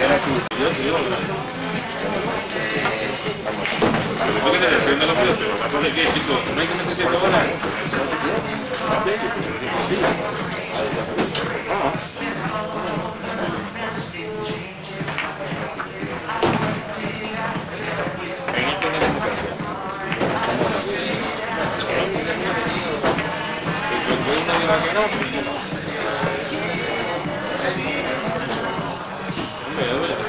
Yo digo, pero ¿qué te decís? No lo pido, pero ¿para qué, chicos? ¿No hay que meterse ahora? En esto no tengo caso. Cuando hay una diga que no, pues no. Hombre, ya verás.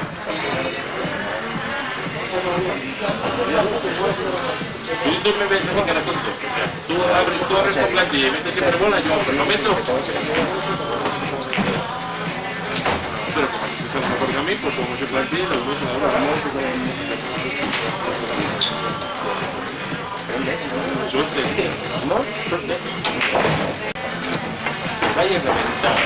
Tú me ves a mí que era tonto. O sea, tú abres tu plantilla y metes siempre bola, yo pues lo meto. Pero como si fuese mejor que a mí, pues pongo su plantilla y lo meto a la bola. Suerte. ¿No? Suerte. Vaya reventada.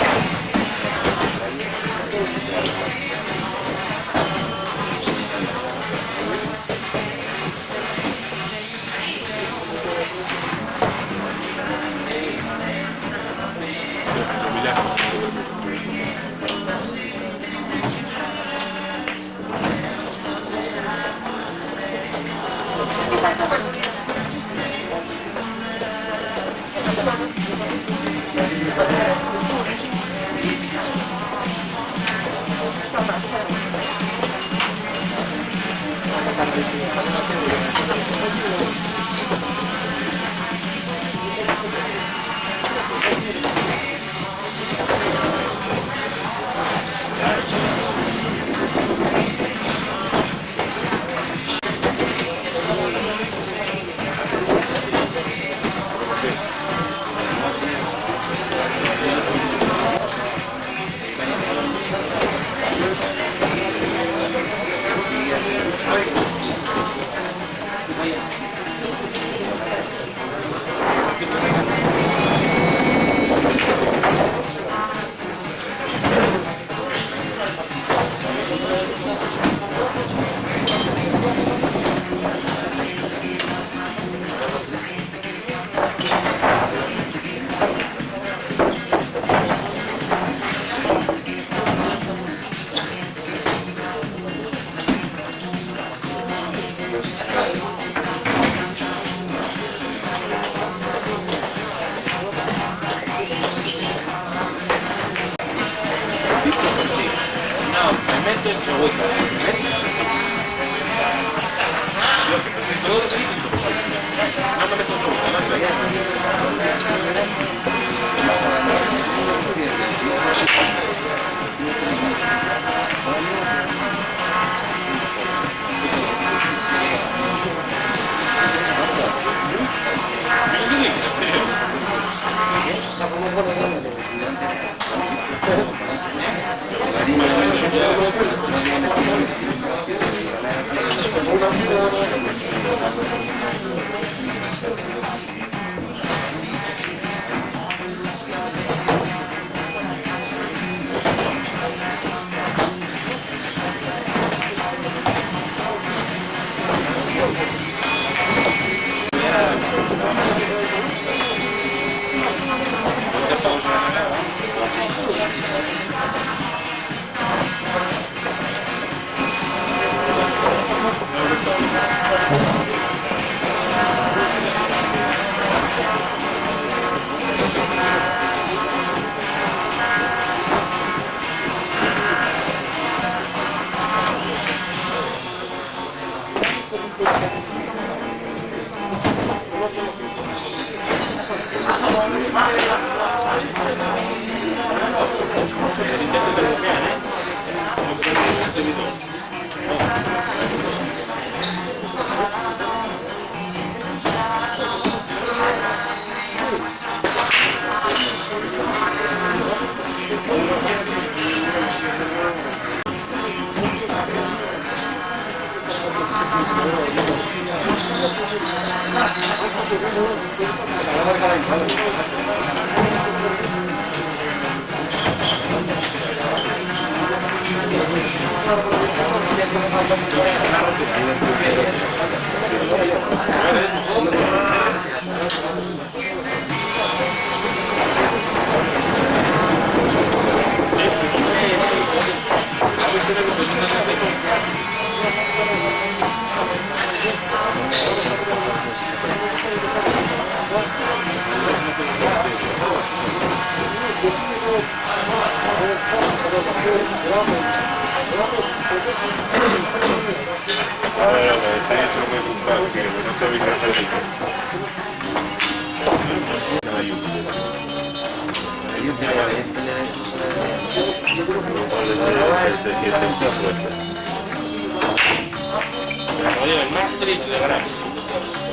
Oye, el más triste de gramo.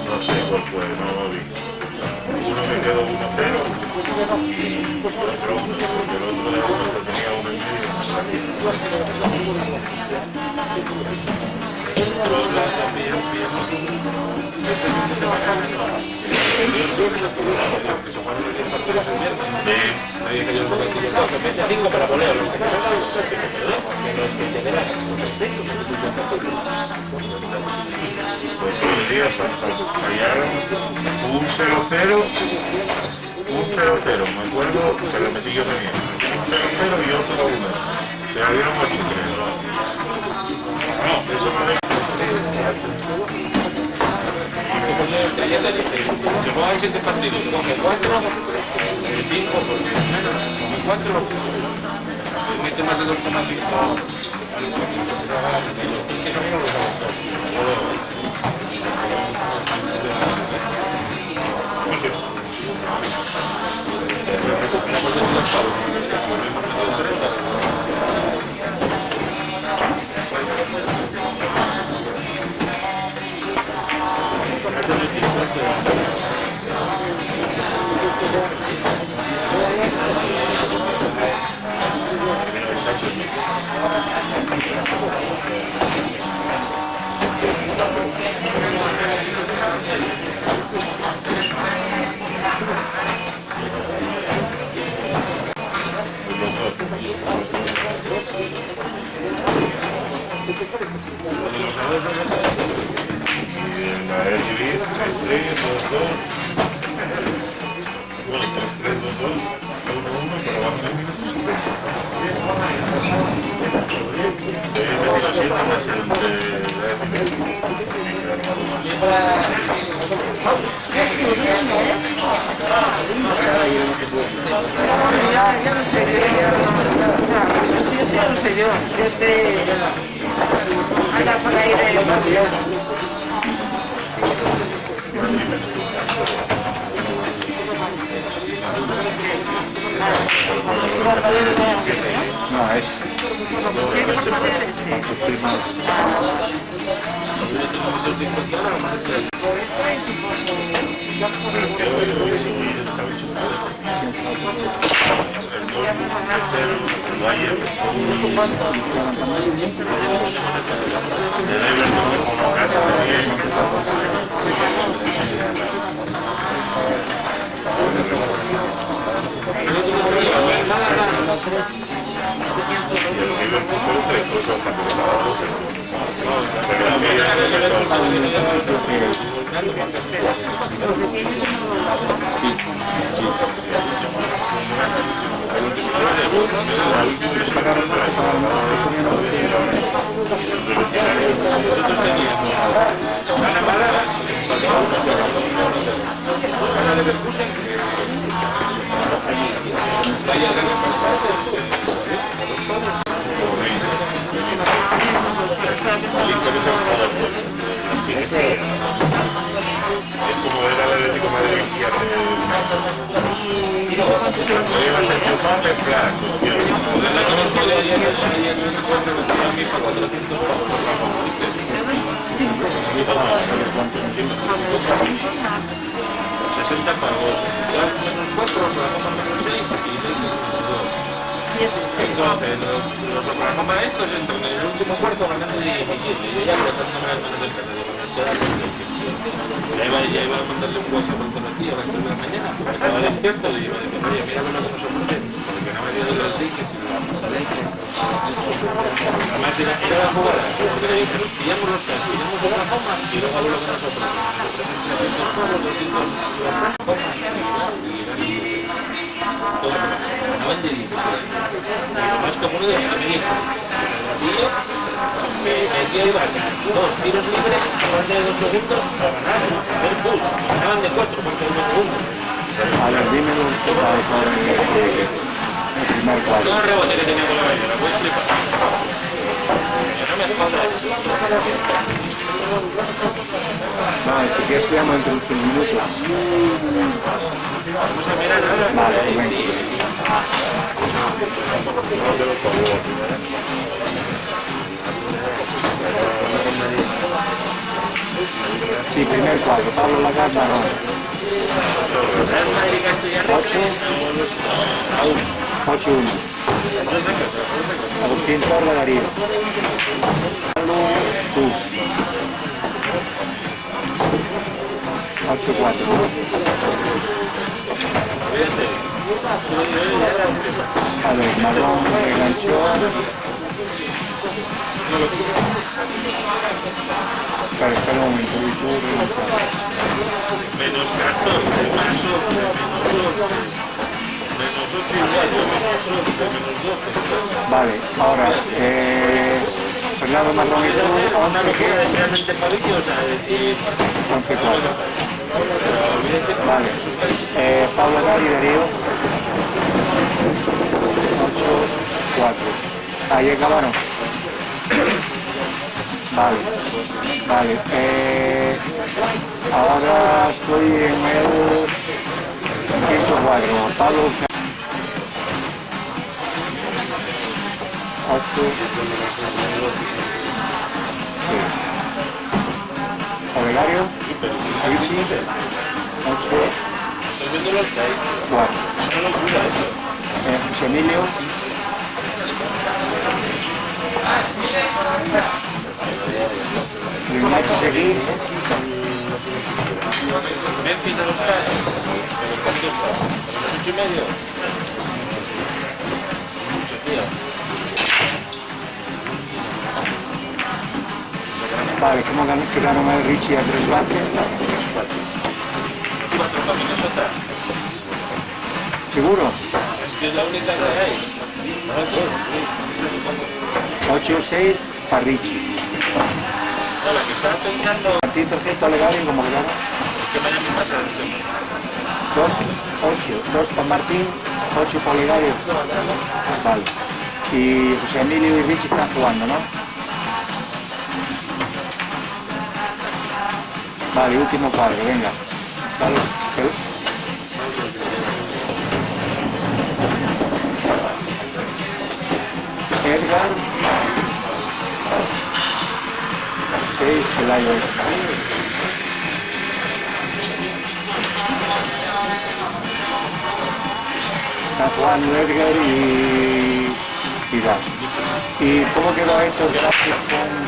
No sé cuál fue, no lo vi. Uno me quedó 1-0, pero el otro de otro tenía 5 para voleo. Otros días fallaron un 0-0, me acuerdo, se lo metí yo también. Un 0-0 y otro 1. Se la dieron 8-3. No, eso no es. Se juegan 7 partidos, coge 4, 5, 4, mete más de 2,5. Eso no lo usamos. La recibir 3-3-2-2. Bueno, 3-3-2-2, 1-1, pero van 10 minutos. Metí los 7 más el Ya no sé, yo no sé yo. Anda por ahí de... No, estoy mal. Es como era el Atlético de Madrid que hace Entonces, los Oklahoma estos entran en el último cuarto ganando 17. Yo ya dejándome las manos del ya iba a mandarle un WhatsApp al tío a las 3 de la mañana, porque estaba despierto y iba a decir, oye, mira lo que nos ocurre, porque no me dio de los Lakers. Además era la jugada, porque le dijeron, pillamos los tres, pillamos Oklahoma y luego a ver lo que nos ocurre. Ganaban de 16. Y lo más común de a mí dijo, me metía a Ibarra 2 tiros libres a partir de 2 segundos para ganar. Ver push, ganaban de 4 porque de 2 segundos. A ver, dime los resultados ahora mismo. el rebote que tenía con la mayoría, voy a explicar. Que no me jodas. Vale, si quieres quedamos entre los 3 minutos. Vamos a mirar ahora. Vale, pues venga. Sí, primer cuadro, Pablo Lagat, marrón. Real Madrid Castilla 8, 8-1. Agustín Torre, Darío. Pablo, tú. 8-4. A ver, marrón, enganchó. Espera un momento, y tú relanzado. menos 14, más 11, menos 8 y medio, menos 11, menos 12. Vale, ahora, Fernando Marrón y tú, 11 que Realmente Fabicio, o sea, decir... 11-4. Vale, Pablo Gari y Darío, 8-4. Ahí acabaron. Vale, vale. Ahora estoy en el quinto cuadro. Pablo 8, 6. Olegario, Avicii, 8, 4. José Emilio, Luis aquí. Memphis a los caras, ¿cuánto está? ¿A los 8 y medio? Mucho, tío. Vale, ¿cómo quedaron el Richie a 3 bates? 4 para Minnesota. ¿Seguro? Es que es la única que hay. No, 8-6 para Richie. no, la que estaba pensando Martín Tarjeta Olegario, ¿cómo quedaron? es que mañana me pasa el tema. 2, 8, 2 para Martín, 8 para Olegario. Vale. Y José Emilio y Richie están jugando, ¿no? Vale, último cuadro, venga. Vale. Edgar. 6, Pelayo 8. Están jugando Edgar y Das. ¿Y cómo quedó esto con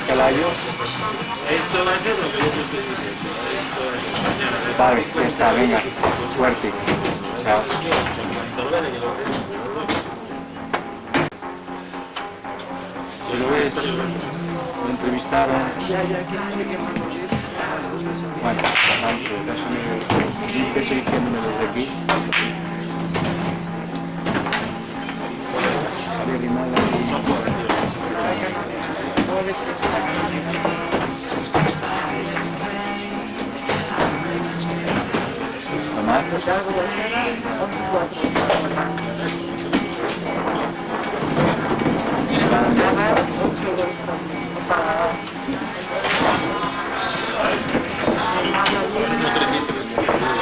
Pelayo? Esto va a ser lo que yo te estoy diciendo. Esto es mañana. Vale, ya está, venga. Suerte. Chao. Lo ves, lo entrevistaron. Bueno, Ancho, déjame ver. Estoy diciéndome desde aquí. Javier Rimala y Tomás.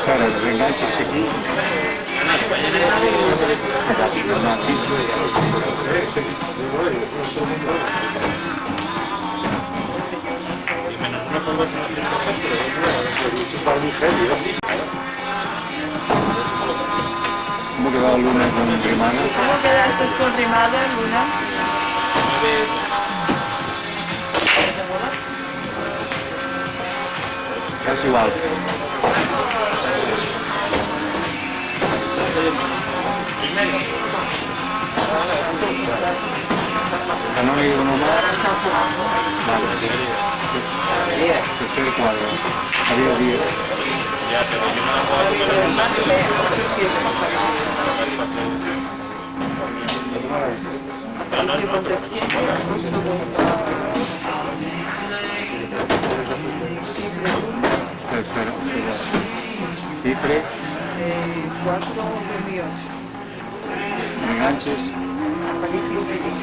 Claro, los enganches aquí. Y menos una por ver si no tiene ¿Cómo quedó el lunes con Rimana? ¿Cómo quedaste con Rimada, Luna? Casi igual. Canónigo uno más. Vale. Tercer cuadro. Adiós, 10. Ya, pero yo no la puedo Espera. Cifre. 4 de míos. Enganches. Madrid Club Meeting.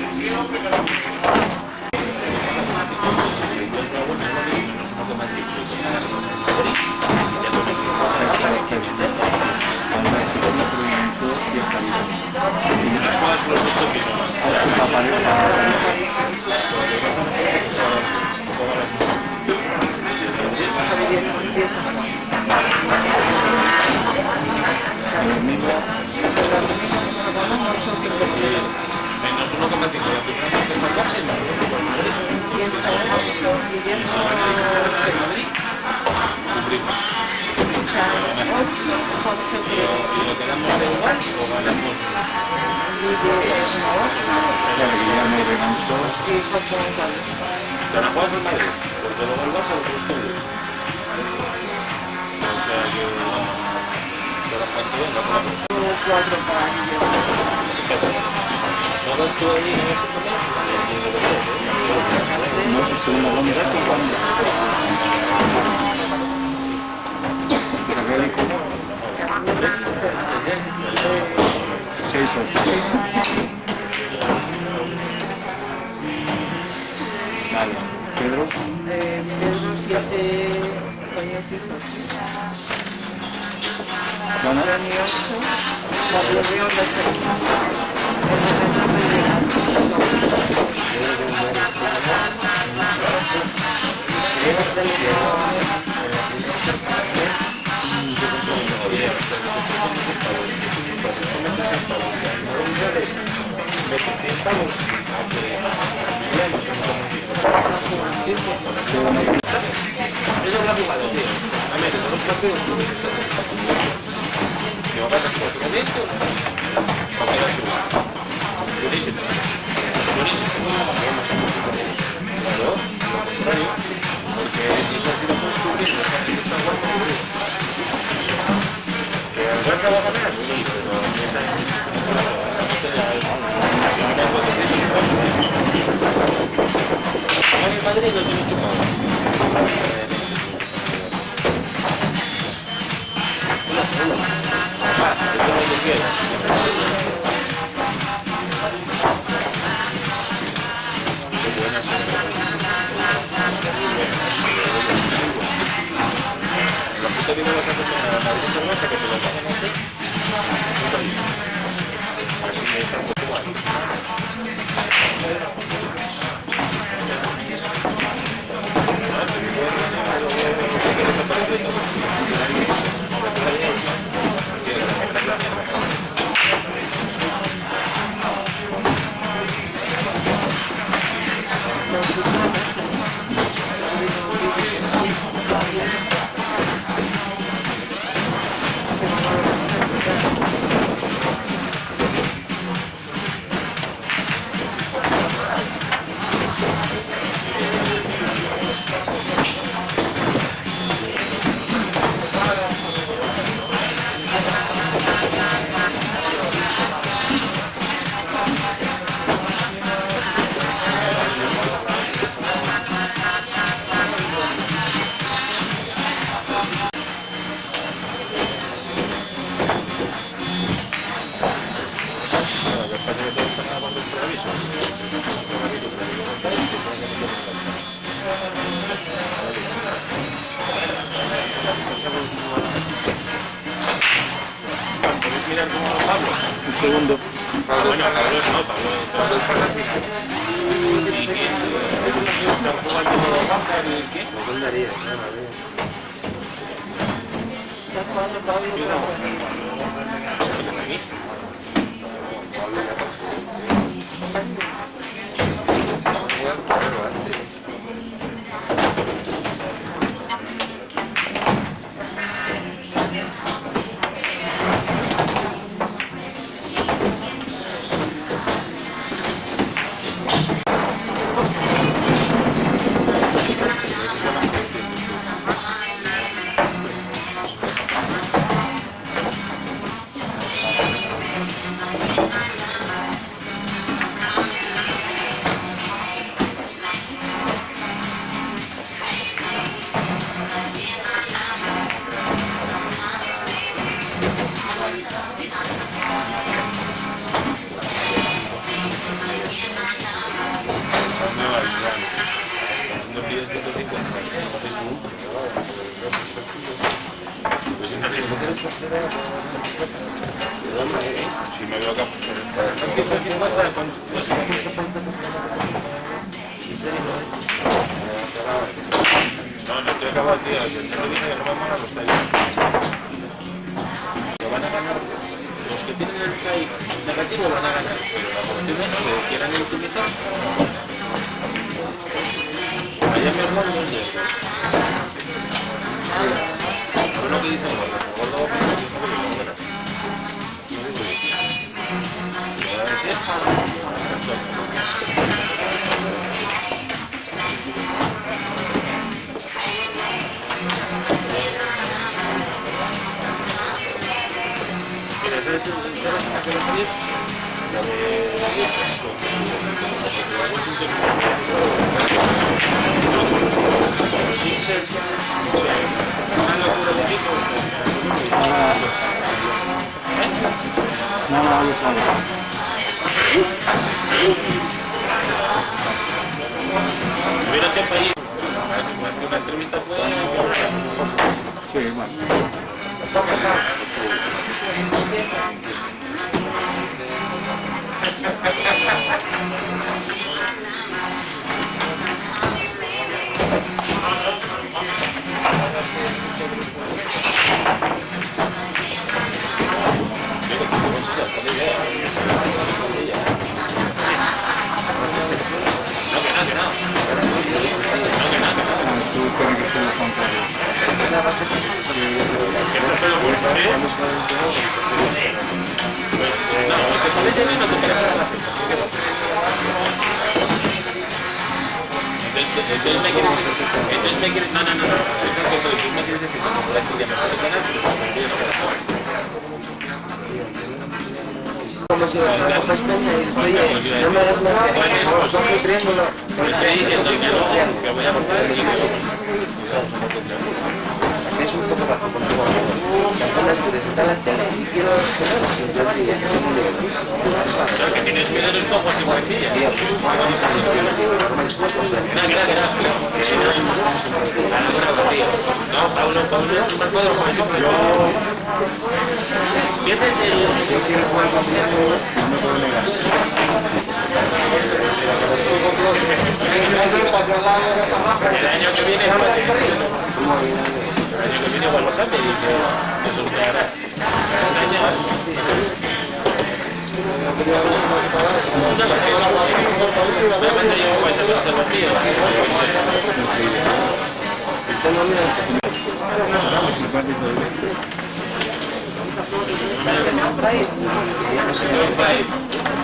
Menos 1,5 la primera parte de Barça y más 1,5 Y está en 8, Guillermo Madrid. Cumplimos. Sánchez 8, Jorge Y lo quedamos de igual o ganamos. Guillermo 8 Guillermo Remanso. y Jorge González. ¿Para jugar en Madrid? Porque luego el Barça lo construye. O sea que. Para cuánto venga, claro. 4 para Guillermo. ¿No vas tú ahí en ese momento? No sé si una ronda está jugando. Angélico. 6-8. Vale. Pedro. Pedro 7, Toño 5. Dona. Dani 8, Pablo Rionda 6. Eso es la jugada, tío. A ver, los partidos. Que va a pasar por tu momento. Va a quedar tu. Buenísimo. Buenísimo. Claro, lo contrario. Porque si eso ha sido construido, está guapo. ¿Que el Barça va a ganar? Sí, pero esa es Madrid lo tiene chupado. La puta vida vas a hacer a Madrid por Barça que te lo pagan antes. Así me está un poco mal. Mirar cómo Pablo. Un segundo. Pablo no, Pablo está al final. ¿Y quién? ¿Están jugando Rafa y qué? Está jugando Pablo Rionda. ¿Están aquí? 150 con... No, no estoy acabado, tío. El centro viene que no vamos a costar. Lo van a ganar. Los que tienen el strike negativo van a ganar. Pero la cuestión es que quieran el optimizar. Allá me hablan los de eso. Pero lo que dicen los de el gordo va a poner el mismo que lo verás. ¿Qué va a decir? Mira, ¿sabes qué va a salir? La de... Los Inserts son una locura de equipo. No, yo salgo. Hubiera que país. Más que una entrevista fue... Sí, bueno. Entonces me quieres... No. Eso es lo que tú me quieres decir. Como por aquí ya me puedes ganar, pero yo no puedo jugar. Como si vas a la Copa España y dices, oye, no me hagas más que coge el triángulo. Estoy diciendo que no, que voy a votar y que vamos. Es un poco bajo porque personas que está en la tele y quiero Lo que tienes que dar es poco así por aquí. El año que viene igual lo cambia y se sorteará.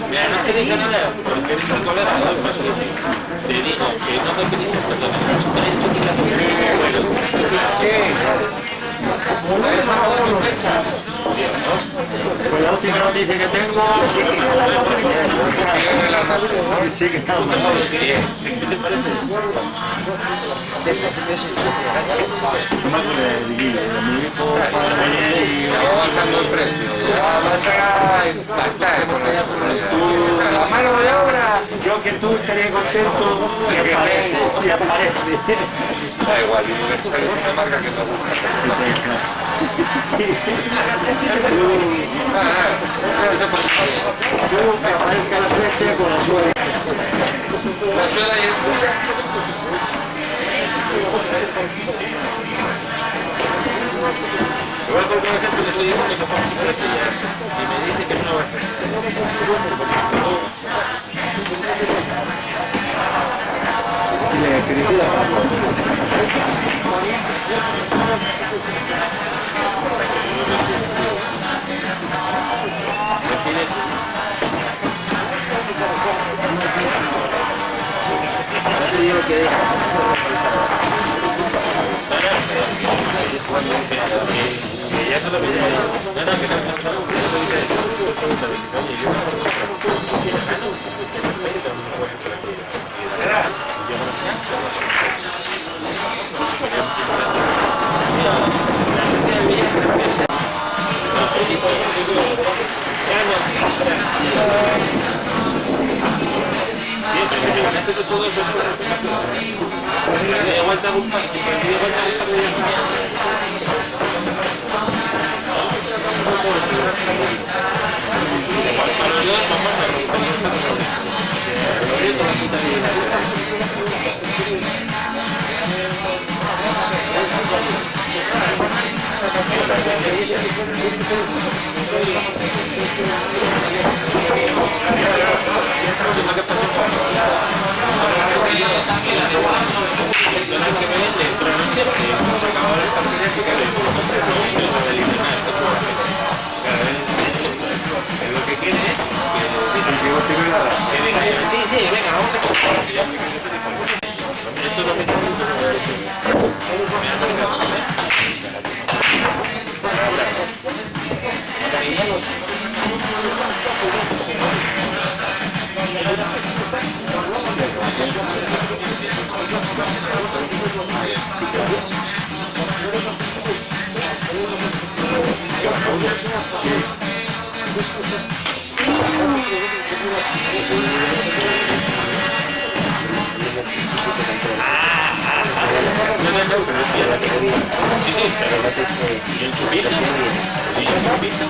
Mira, no te digo nada, porque eres un colega, te digo que no me pedís perdón, Pues la última noticia que tengo... Sí, que está mal. No me acuerdo de Guille, de mi hijo para ayer y... bajando el precio, ya vas a impactar con eso. La mano de obra. Yo que tú estaría contento si aparece. Da igual, Universal es una marca que me gusta. Tú que aparezca la flecha con la suela. La suela y el igual por ejemplo le estoy diciendo que son estrellas y me dice que no va a Le escribí la palabra. te digo que ya se lo vi. Todo eso de vuelta a buscar, si de vuelta a buscar dos vamos a romper esta cosa. Lo digo con la puta vida. Lo que quiere es que venga, sí, venga, vamos a coger. Esto es lo que sí, sí, y el chupito, y el chupito.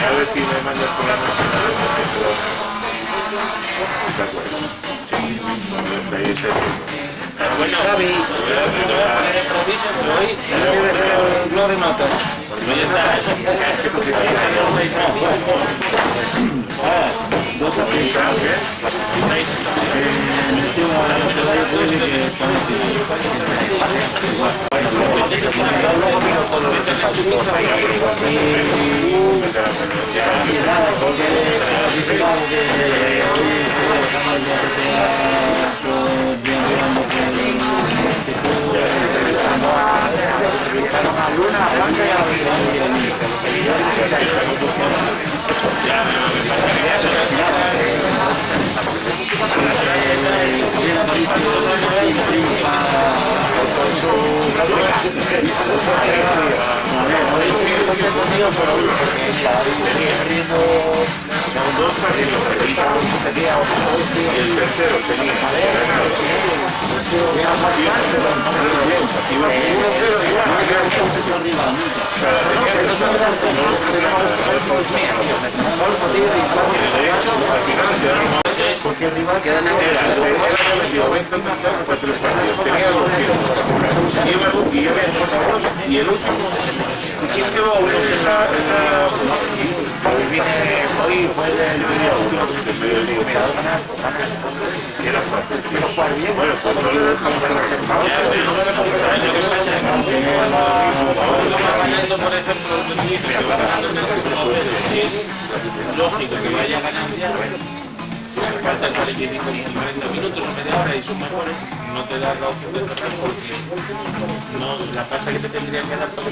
A ver si me mandas por la noche. De acuerdo. Sí, ahí está. Bueno, voy a poner el proviso, pero hoy Lo de notas. ya está. Dos aplicados. Dos partidos. El tercero tenía y el último, ¿quién quedó uno en esa hoy fue el video que era fácil. Bueno, pues no le dejamos reservado. Por ejemplo, es lógico que vaya ganancia. Faltan 45 minutos o media hora y son mejores, no te da la opción de cerrar porque no, la pasta que te tendría que dar por eso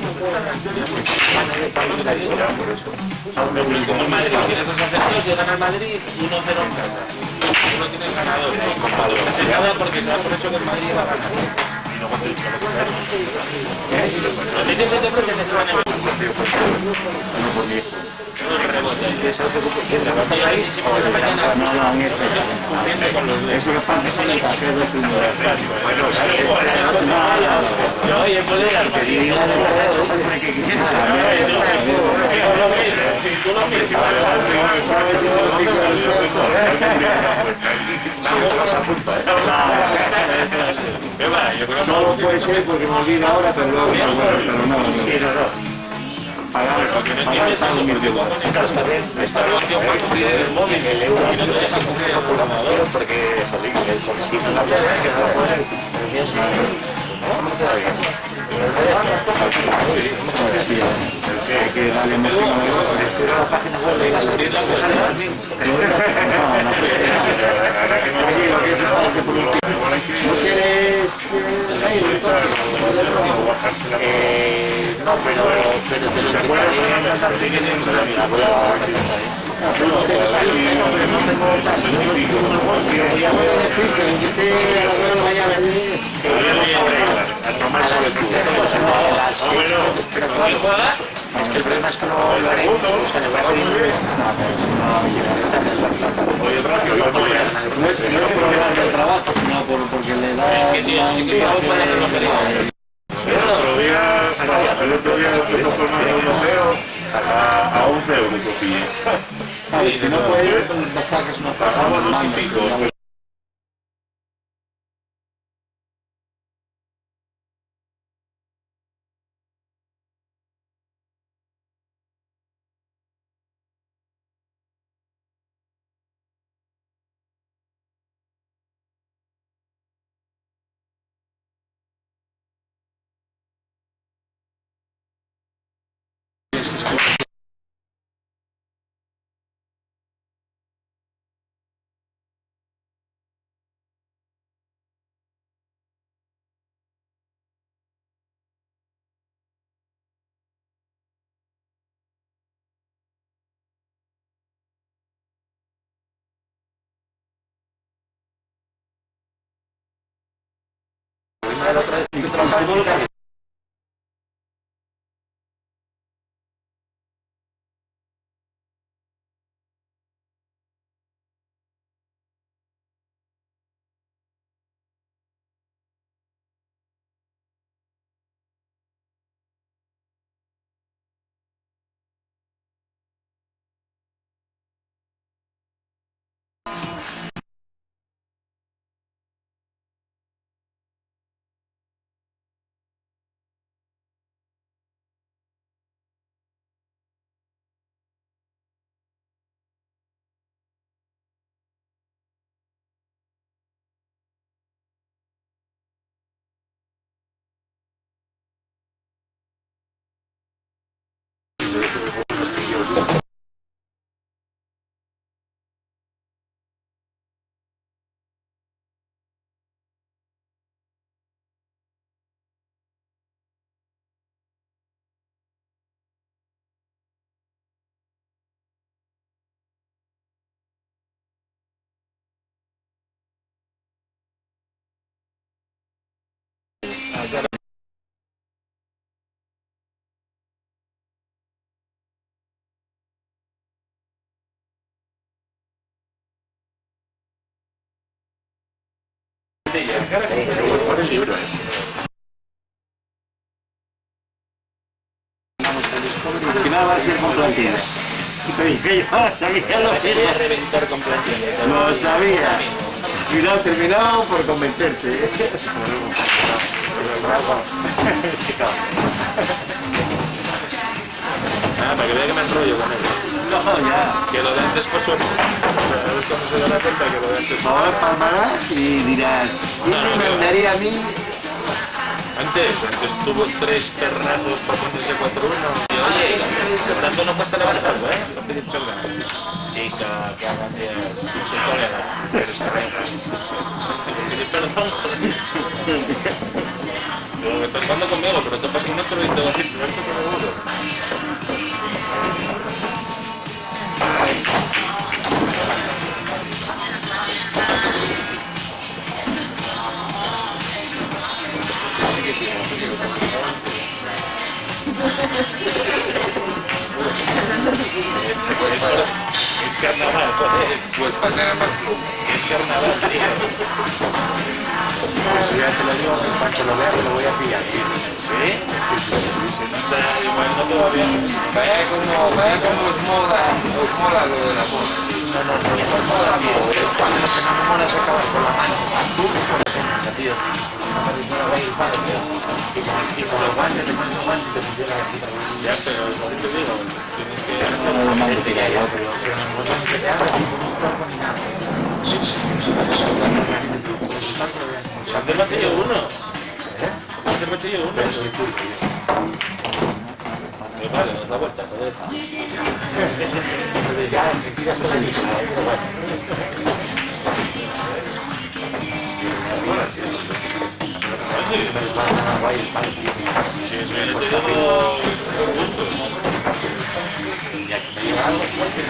como el Madrid tiene dos acertos y gana el Madrid 1-0 en casa. Uno tiene el ganador, no se nada porque se da por hecho que el Madrid va a ganar. Y luego te dice lo que los de siempre te ofrecen que se van a ganar. Eso que pasa con el café de su Oye, puede dar que solo puede ser porque me olvido ahora, pero luego no. esta relación con tu vida del móvil y no tienes que coger el programador porque joder, es sensible la verdad que no puedes Hay que darle emoción a la página web de la ¿No quieres mail? No, pero te lo Es que el problema es que no lo haré. Se le va a No es por hablar del trabajo, sino porque le da... El otro día empezó formando un museo a 11 euros copilla. Si no puedes, no saques una Pagaba 2 y pico. Que nada va a ser con plantillas. Y te dije, yo sabía lo que era. Reventar con plantillas. Lo sabía. Y lo he terminado por convencerte. Ah, para que vea que me enrollo con él. No, ya. Que lo de antes fue suerte. ¿Sabes cuando se da la cuenta que lo de antes fue Ahora palmarás y dirás, ¿quién me mandaría a mí? Antes tuvo 3 perrazos por ponerse 4-1. Y oye, por tanto no cuesta levantarlo, ¿eh? No pedir perdón. Chica, que hagan bien. Soy colega, pero está bien. Pedir perdón, joder. Luego me estás jugando conmigo, pero te pasas un metro y te voy a decir, Roberto, que me duro. Es carnaval, joder. Pues para tener más club. Es carnaval, tío. Pues ya te lo digo, en cuanto lo vea, lo voy a pillar. ¿Sí? Sí, se nota igual no todavía. Vaya como os mola lo de la moda. No, es moda, cuando lo que no me mola es acabar con la mano. Tú, por ejemplo, tío. Y con el guante, te pones el guante y te funciona la puta. Ya, pero es lo que te digo. Tienes que Pero no me gusta ni que te hagas ni con un cuerpo ni nada. hacer vacío uno. Sí, uno. Pero vale, nos da vuelta, joder. Ya, te tiras con el mismo, pero bueno. Sí, yo te digo por gusto. Ya que me lleva algo fuerte,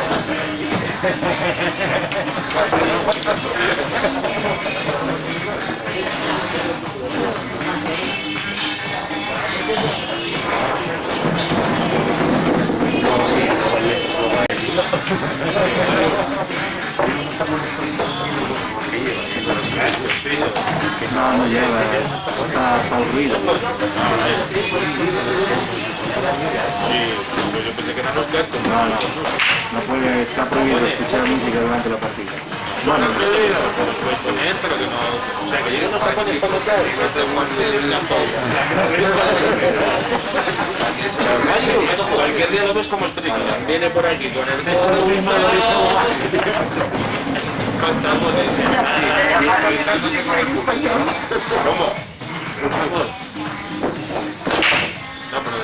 No, no lleva, está aburrido. Sí, pues yo pensé que eran los cascos. No puede, está prohibido escuchar música durante la partida. Bueno, pues poner, pero que no... O sea, que lleguen los tacones para tocar y los cualquier día lo ves como estricto. Viene por aquí con el ¿Cómo? No, pero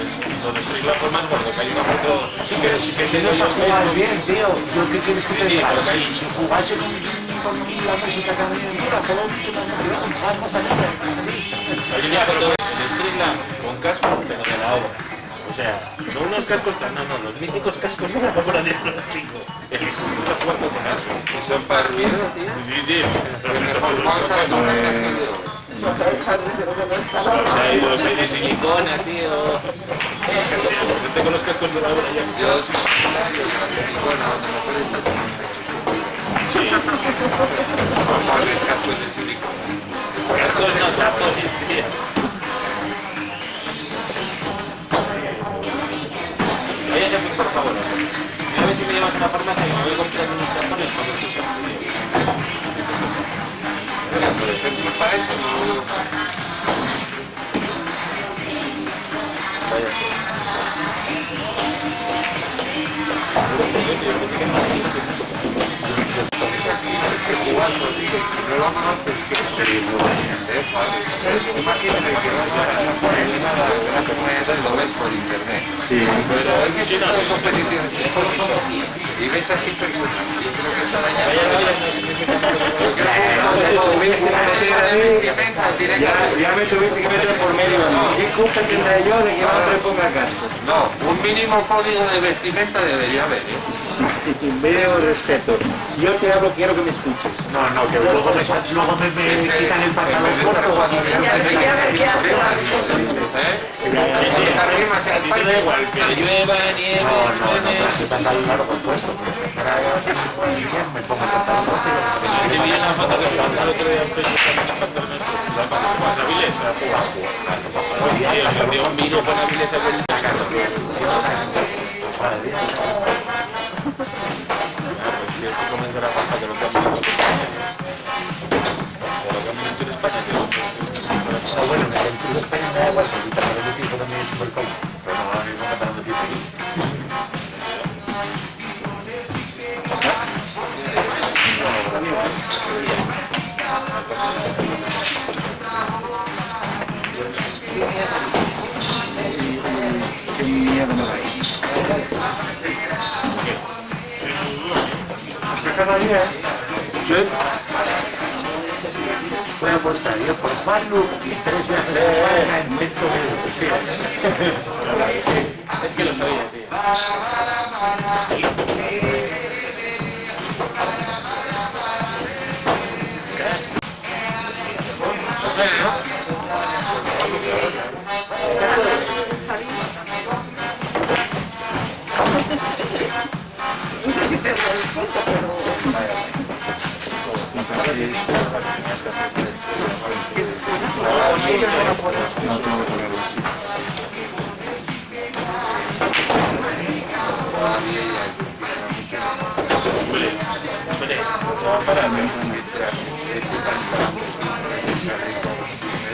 donde estoy la forma es gordo, que hay una foto... Sí que se No dio jugar bien, tío. ¿Yo qué quieres que te diga? pero sí. Si jugase con la música que a mí me gusta, todo mucho más motivado, más allá. Hay una foto en Streetland con cascos, pero de la obra. O sea, no unos cascos tan... No, los míticos cascos de la obra de plástico. El está jugando con eso. y son para el ruido, tío. Sí. Mejor pausa de todas las canciones. Se ha ido de silicona, tío. Gente con los cascos de la obra ya. Yo soy secundario de la silicona, donde mejor está Sí. el cascos de silicona. Cascos no tapones, tío. Oye, por favor. Mira a ver si me llevas una farmacia que me voy a comprar unos tapones para que escuchen. Por ejemplo, para eso no... No lo conoces, que imagínate que vas a lo ves por internet. Sí. Pero hay que estar en competiciones y ves así personas. Yo creo que está dañado. Ya me tuviese que meter por medio. ¿Qué culpa tendré yo de que otro ponga casco? No, un mínimo código de vestimenta debería haber, ¿eh? Veo respeto. Si yo te hablo, quiero que me escuches. No, que luego me quitan el pantalón corto. Da igual, que llueva, nieve, El pantalón largo compuesto. Me pongo el pantalón corto. yo vi esa foto que pasó el otro día en Facebook amenazando a nuestros. O sea, cuando se pasa Avilés, a jugar. Tío, se dio un vino con Avilés a ver la cara. Tienes que comenzar a pasar de lo que han venido en España. Bueno, en el Tour de España me da igual, porque el pantalón de tipo también es súper cómodo. Pero no, ahora mismo pantalón de tipo aquí. Qué miedo me da. Cada día, yo voy a apostar yo por Farlu y 3 viajes a España en 100 euros. Es que lo sabía, tío.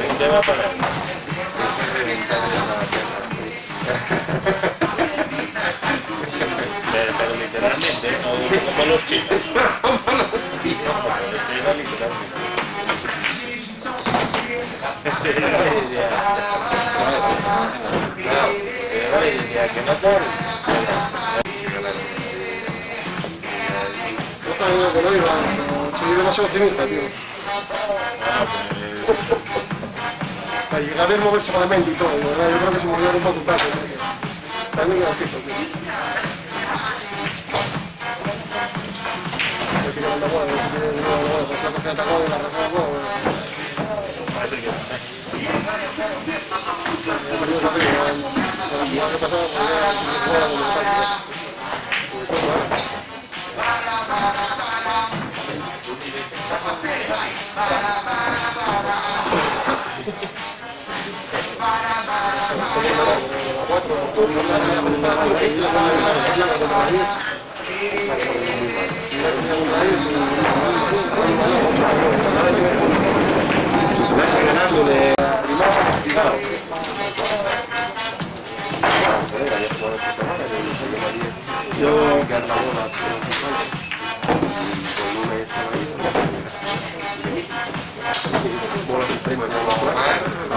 ¿Dónde va a parar? Pero literalmente, no como los chinos. Literalmente. ya que no tal. Yo también lo que no iba, soy demasiado optimista, tío. Para llegar a moverse malamente y todo, de verdad, yo creo que se movieron un poco un paso. También me gracioso, tío. Yo quiero la bola, yo quiero la bola, pues la cogida atacó y la arrasó la bola. Parece que He perdido esa pena, el año pasado, pues ya se me jugaba con el parque. Pues fue mal.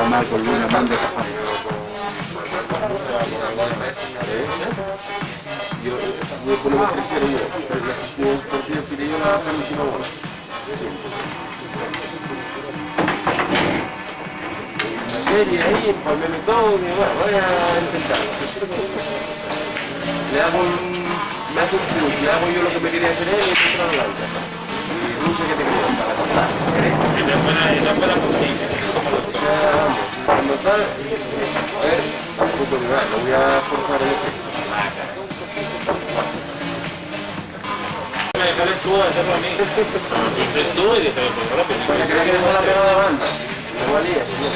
Marco Luna, manda Yo con lo que prefiero yo, pero el partido que yo la última bola. La serie ahí, empalmeme todo, y bueno, voy a intentarlo. Le hago un plus, le hago yo lo que me quería hacer él y encontrar la blanca. Y Rusia que te quería para contar. esa fue la cocina. Cuando tal, a ver, tampoco de verdad, lo voy a forzar el efecto. Me dejaste tú a hacerlo a mí. Entonces tú y dije, pues ahora pues Pues que no la pegada de banda. No valía, señor.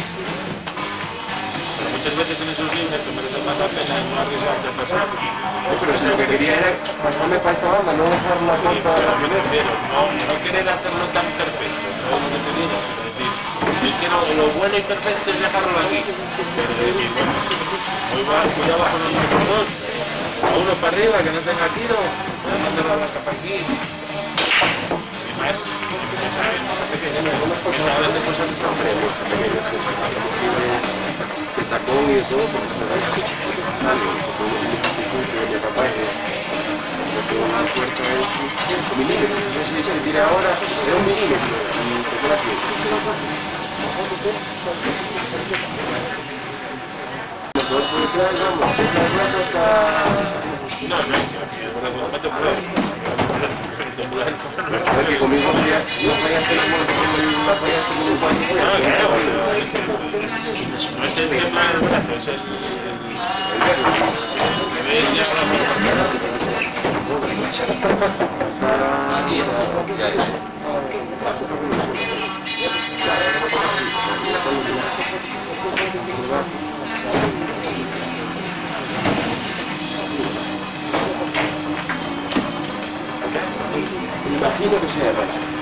muchas veces en esos libros te merece más la pena no arriesgarte a pasar. Pero si lo que quería era pasarme para esta banda, no dejar la Sí, torta de pero la me refiero, no querer hacerlo tan perfecto, ¿sabes lo que te digo? Es decir, es que lo bueno y perfecto es dejarlo aquí. Pero decir, bueno, hoy va, cuidado con los números dos, a uno para arriba, que no tenga tiro, voy a mandar la blanca para aquí. Y más, que saben, que saben de cosas que de tacón y de todo, porque se ve que sale, porque de papá una fuerza de 5 milímetros, no sé si se tira ahora, era 1 milímetro, y te queda así. El motor por detrás, vamos, el rato está... no, Es que conmigo ya no fallaste la mano, no fallaste como un cuarto. no es el tema del brazo, ese es Imagino que sea eso.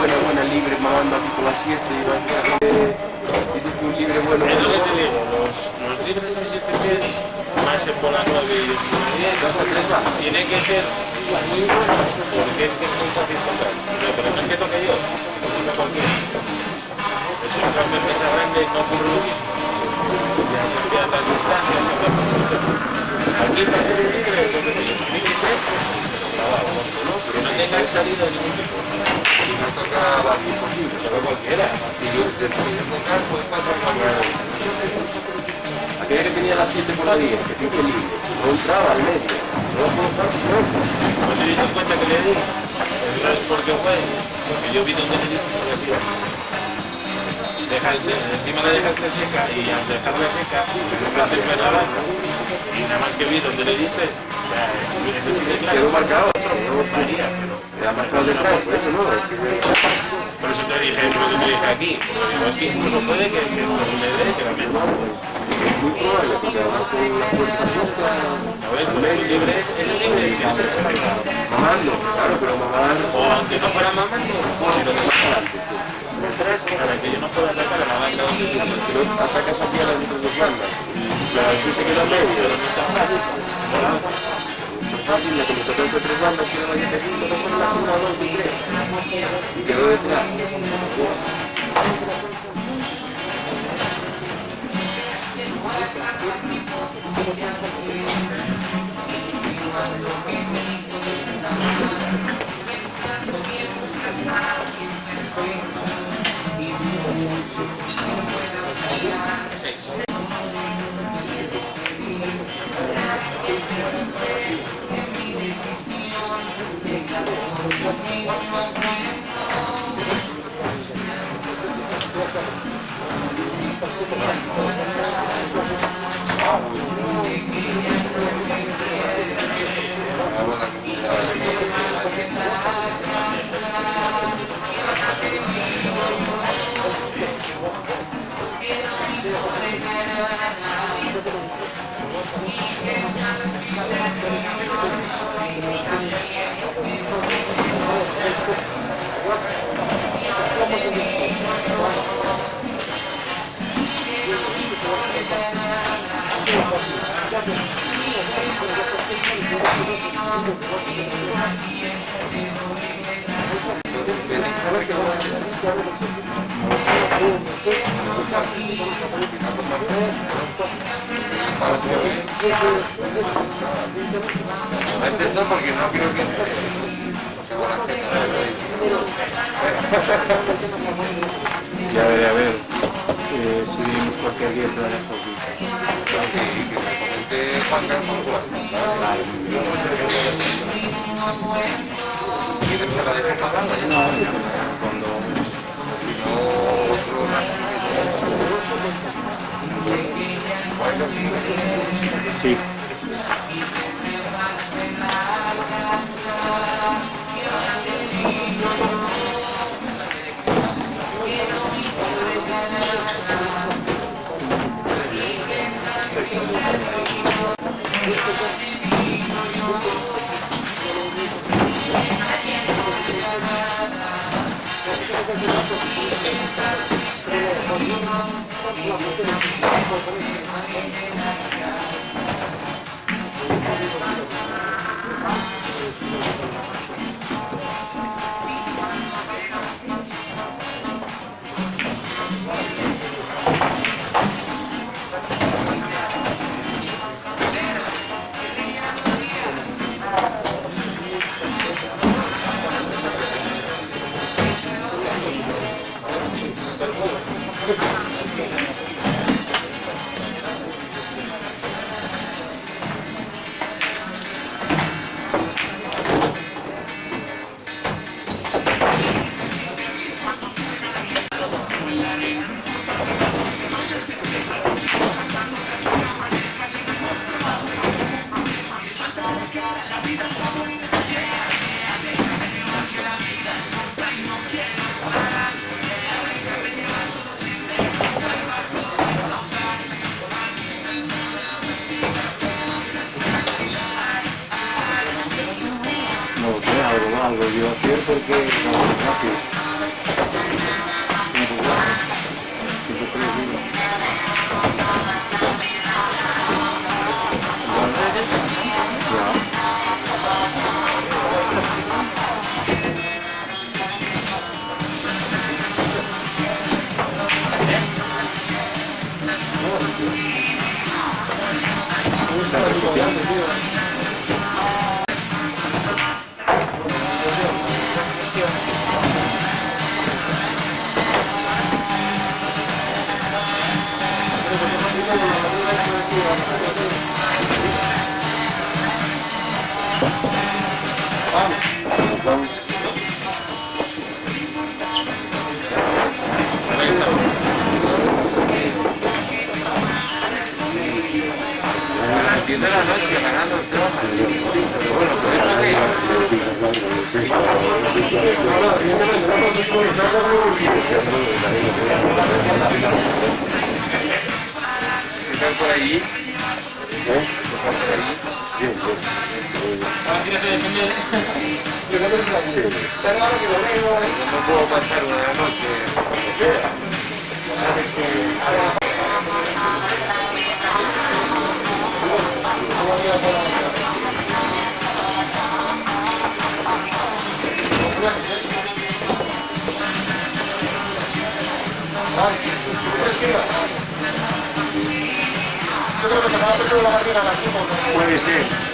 Buena libre, mamando aquí por las 7 y vas a dices tú libre bueno. Es lo que te digo, los libres en 7 pies, más en bola 9 y 10, tiene que ser porque es que es muy fácil tocar. Pero no es que toque yo, toca cualquiera. Eso en cambio en mesa grande no ocurre lo mismo. Ya cambian las distancias, aquí para ser libre, entonces tiene que ser pero no tenga salida de ningún tipo. Y no tocaba imposible. Toca cualquiera. Y yo después de tocar pues pasa a cambiar. Aquella que tenía las 7 por la 10, que pinche libre, no entraba al medio. No lo puedo estar pronto. ¿No te diste cuenta que le di? ¿Sabes por qué fue? Porque yo vi donde le diste porque así era. Encima de dejaste seca y al dejarla seca, dejaste esperada y nada más que vi donde le diste, o sea, es así de claro. Quedó marcado, No varía, pero... queda marcado detrás, por eso no. Por eso te dije aquí, pero digo, es que incluso puede que esto le dé que la misma. Es muy probable, porque además con la puerta junta, A ver, pues el libre es el libre y tiene que ser perfecto. mamando, claro, pero mamar O aunque no fuera mamando, si lo que más adelante. Detrás, para que yo no pueda atacar a la banda donde tú quieres. pero atacas aquí a las otras dos bandas. La 7 queda medio. Pero no está fácil. fácil, la que me tocó entre 3 bandas, que era la que me tocó la 1, 2 y 3. Y quedó detrás. Antes no, porque no creo que Ya veré a ver si vimos cualquier día toda la poquita. que Juan Carlos y después la dejo pagada ya. No, ya cuando sí. Algo yo hacer porque no rápido. De la noche ganando el tema, pero bueno, pero ¿están por allí? ¿Están por allí? No puedo pasar una noche. ¿Sabes que Yo creo que te va a hacer la barriga aquí. Puede ser.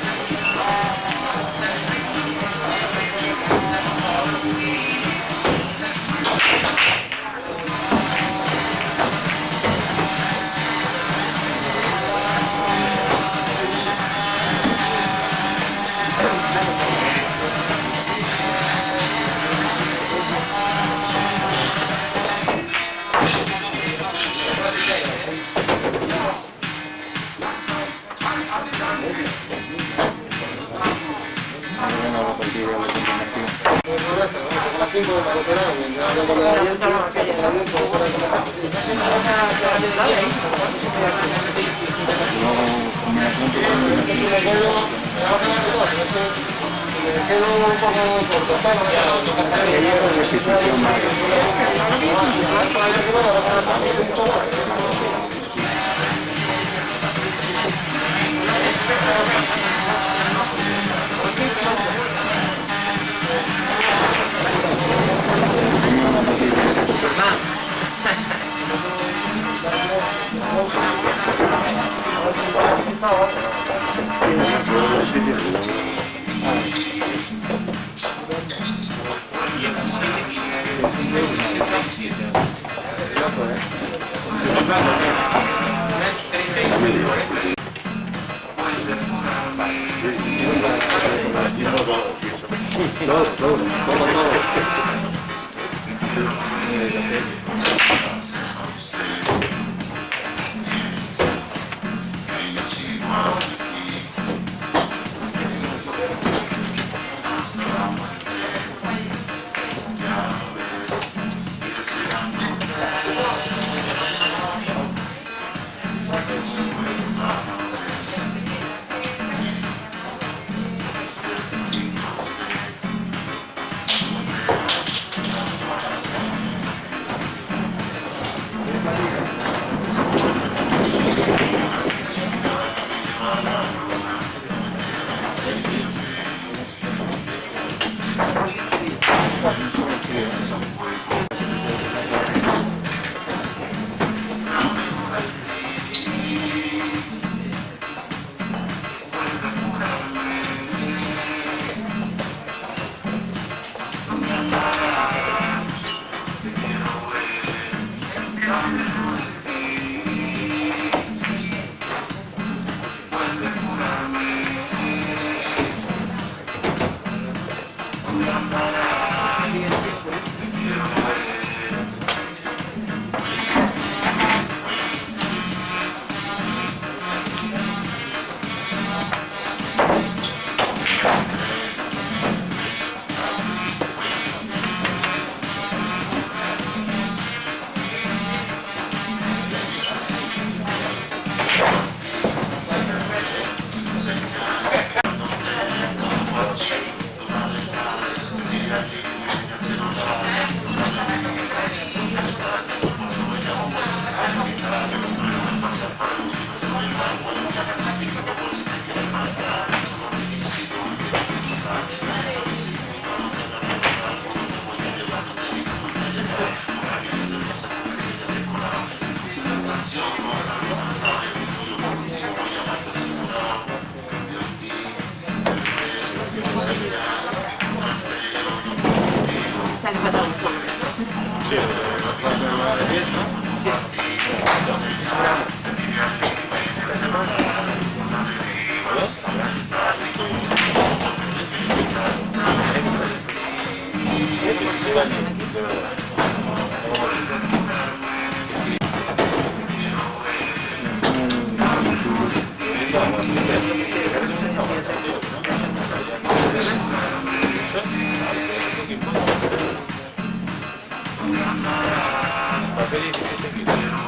A las 5 de la cocera, ya con el aliento, quedo un poco corto. Papel y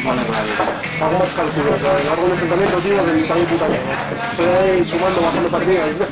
Bueno, claro. Hagamos cálculos, a lo largo del enfrentamiento, tío, que también puta mierda. Estoy ahí sumando, bajando partidas.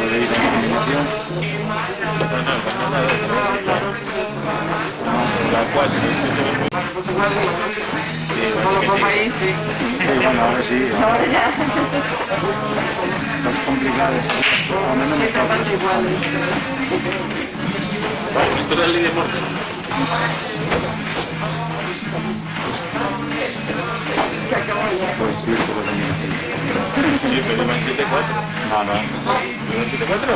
Puede ir a continuación. La cual es que se ve muy... Sí, bueno, ahora sí. Ahora ya. Los complicados. Al menos me Siempre pasa igual. Vale, esto es la ley de muerte. Pues sí, por lo menos. Sí, pero iban 7-4. No, no. ¿Iban 7-4?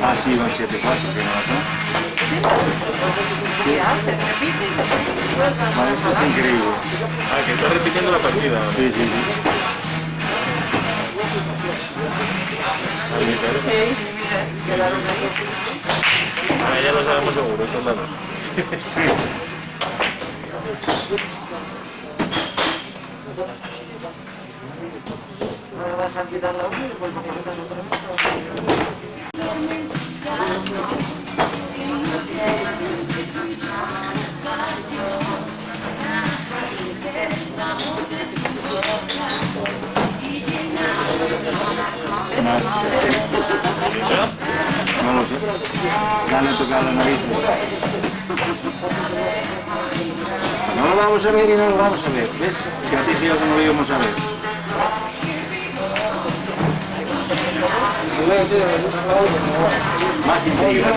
Ah, sí, van 7-4, tiene razón. ¿Qué hace? Repite. Vale, esto es increíble. Ah, que está repitiendo la partida. Sí, sí, sí. Ahí, claro. Sí, mira, quedaron ahí. Ah, ya lo sabemos seguro, estos dados. Ahora vas a quitar la uña y después vas a quitar la otra. Más. No lo sé. Dale a tocar la nariz. No lo vamos a ver y no lo vamos a ver. ¿Ves? Que a ti sí que no lo íbamos a ver. Más integridad.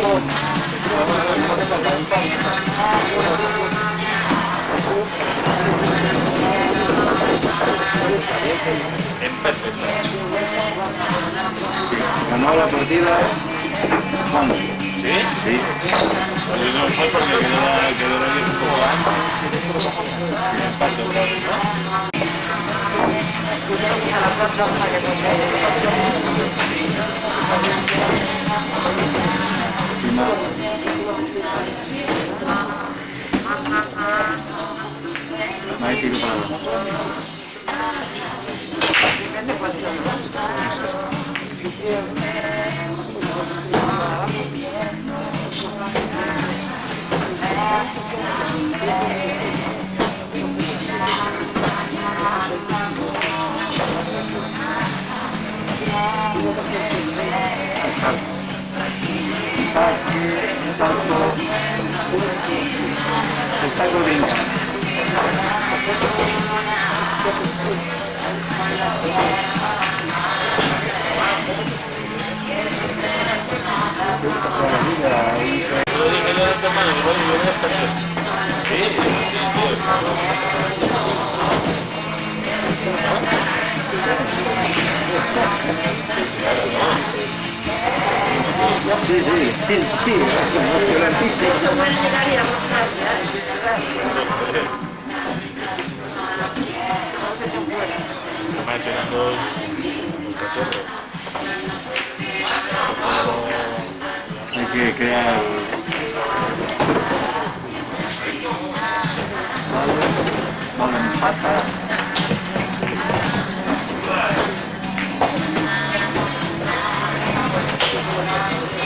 Ganó la partida. ¿Cuándo? ¿Sí? Sí. Pues no fue porque quedó un poco antes. Empate otra vez, ¿no? No hay tiro para dos. Salto. El taco de hincha. Sí, violentísimo. Eso puede llegar y a mostrar, ya, vamos a echar fuera. Además eran los cachorros. Hay que crear... Vale, empata.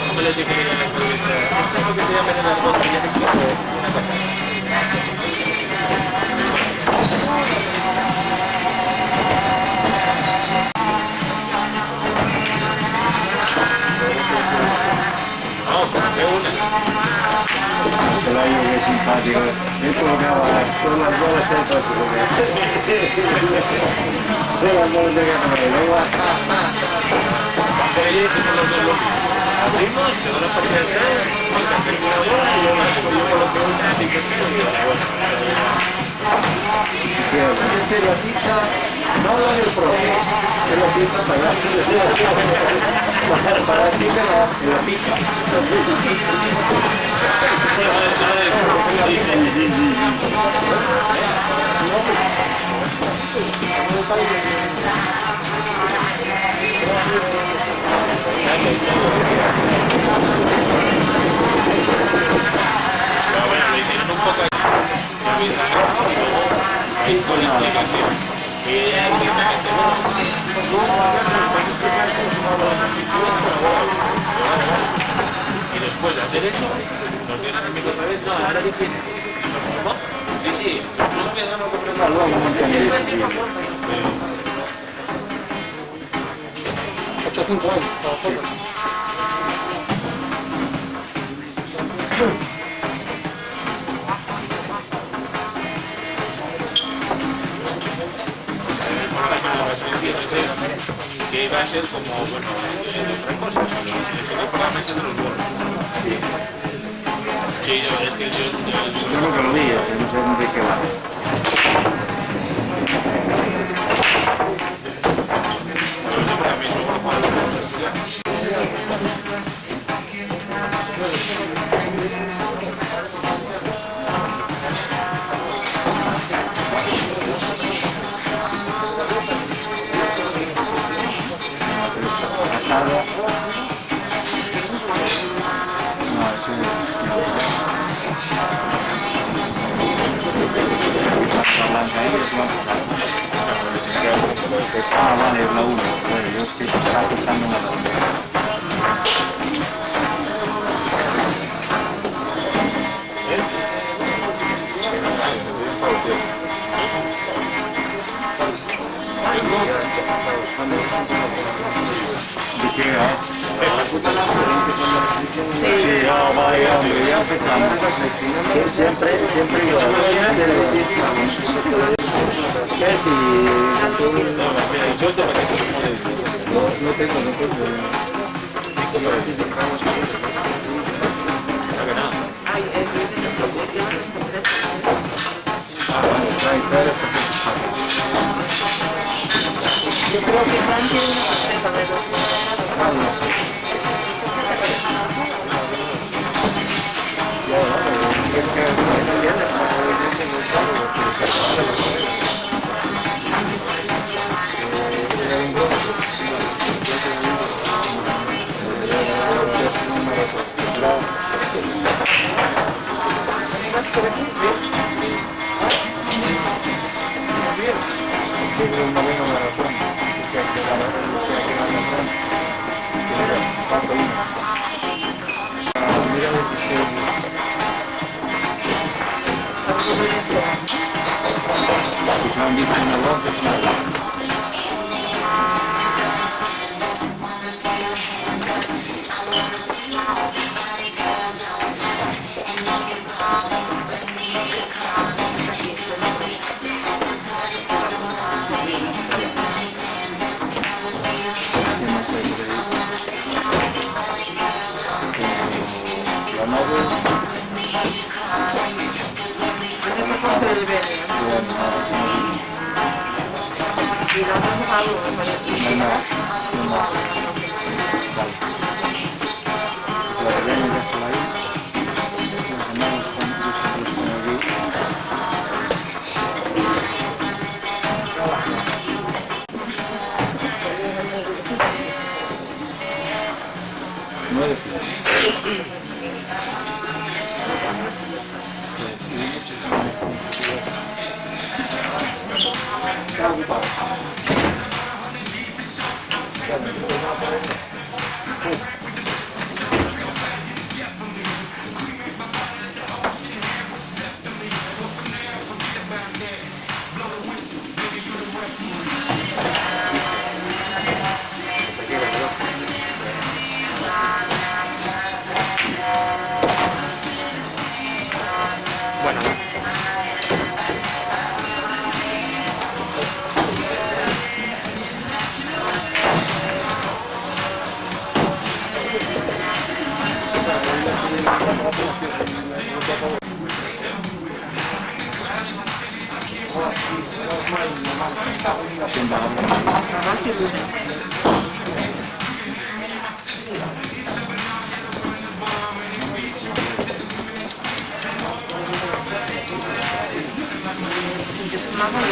¿Cómo les dije en la entrevista? Esto es lo que se llama en el argot, que ya te explico una cosa. No, de una. Pelayo, que es simpático. Esto lo acaba de dar. Son las bolas que hay para su comer. Son las bolas que hay para comer. Pero yo dije con los dos lo mismo. Abrimos, se van a partir de atrás, el calculadora y luego yo coloqué una así que se dio la vuelta. Este lo cita, no lo del profe, se lo cita para decirle la pica. Pero bueno, lo hicieron un poco improvisado y luego ahí con la explicación. Y evidentemente, y después de hacer eso, nos dieron el micro otra vez. No, ahora di quién. ¿Cómo? Sí, sí, tú sabías no comprar luego. 8-5 años. Que iba a ser como, bueno, otra cosa, pero se va por la mesa de los bolos. Sí, es que Yo nunca lo vi, o sea, no sé de qué va. para mí es un grupo de los estudiantes. Ah, vale, es la 1. Bueno, yo es que estaba pensando en la 2. ¿De qué va? Sí, vaya, hombre, ya empezamos. Siempre igual. ¿Qué si? No tengo, Yo creo que Fran tiene una receta de los La Y la otra es algo, me parece. La tenemos que dejarla ahí. Nos andamos con nosotros con aquí. Más o menos.